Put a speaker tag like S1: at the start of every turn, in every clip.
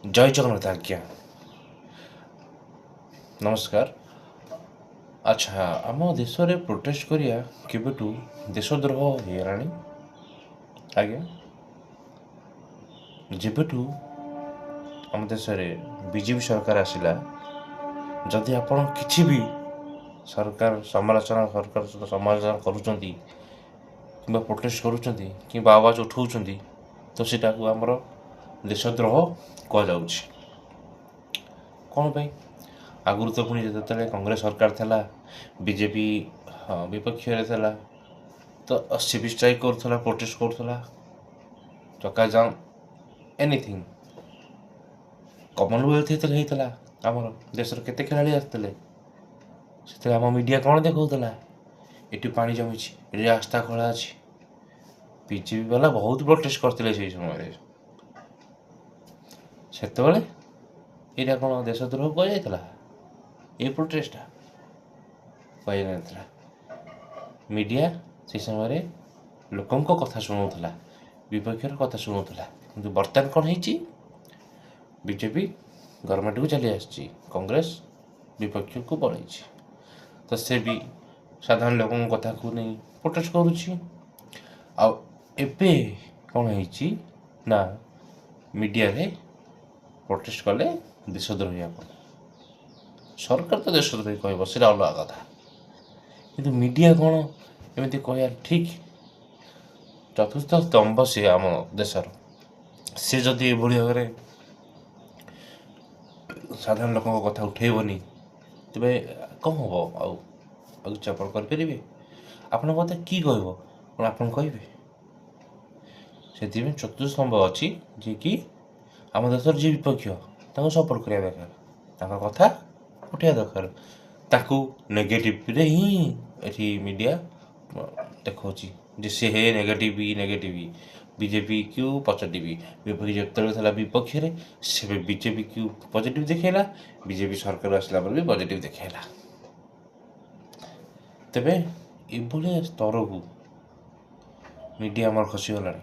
S1: जय जगन्नाथ आज्ञा नमस्कार। अच्छा आम देश में प्रोटेस्ट करिया केबेठू देशद्रोह होगलानी आज्ञा जेबेठू आम देश में बीजेपी सरकार आसिला जदि आपण किछि भी सरकार समालोचना करुचंती कि प्रोटेस्ट करुचंती कि आवाज उठाउचंती तो सेटा को हमर देशद्रोह कह जाउछि। कौन पे आगुरी तो पुणी जो कांग्रेस सरकार था बीजेपी विपक्ष तो सी भी स्ट्राइक करूला प्रोटेस्ट करूला चक्का जाम एनीथिंग कमनवेल्थ होता आमर देश केते खेलाड़ी आसते से आम मीडिया कौन देखा ये पानी जमी ये रास्ता खोला अच्छी बीजेपी वाला बहुत प्रोटेस्ट करते से समय से यहाँ कौन देशद्रोह कह जाता ये प्रोटेस्ट कह ना मीडिया से समय लोकों कथा शुणुला विपक्षर कथा शुणुला कि बर्तमान कौन है बीजेपी गवर्नमेंट को चली आसी कांग्रेस विपक्ष को पड़े तो से भी साधारण लोकों कथा को नहीं प्रोटेस्ट करुच्ची आबे कौन है ना मीडिया रे प्रोटेस्ट कले देशद्रोही आप सरकार तो देशद्रोही कह से अलग कथा कि मीडिया कौन एमती कह ठीक चतुर्थ स्तंभ सी आम देशर सी जदि भाव में साधारण लोकों कथा उठेबनी तेरे कौन हम आपार करें आपण कथा कि कह आप कहे से चतुस्तंभ अच्छी जी कि आम देशर जी विपक्ष सपोर्ट करा दरकार कथा उठा दरकार ताकू नेगेटिव रे ही मीडिया देखा जे सी हे नेगेटिव बीजेपी क्यों पॉजिटिव विपक्ष जो विपक्ष से बीजेपी क्यों पॉजिटिव देखला बीजेपी सरकार आसला भी पॉजिटिव देखला तेबे ये स्तर को मीडिया आमर खसीगला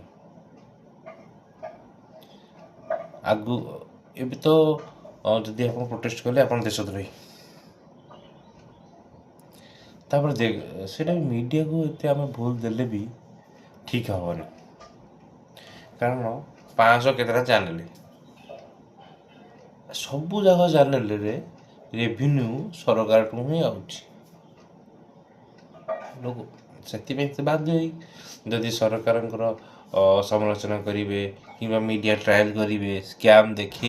S1: आगु ए तो जदि आप प्रोटेस्ट कले आप देशद्रोही तापर देख से मीडिया को इतने आम भूल देले भी ठीक हेनी कारण 500 केतटा चैनल सबू जगह चैनल रे रेवेन्यू सरकार टू ही आउची लोग से बाध्य जदि सरकार समालोचना करेंगे कि मीडिया ट्रायल करेंगे स्कैम देखे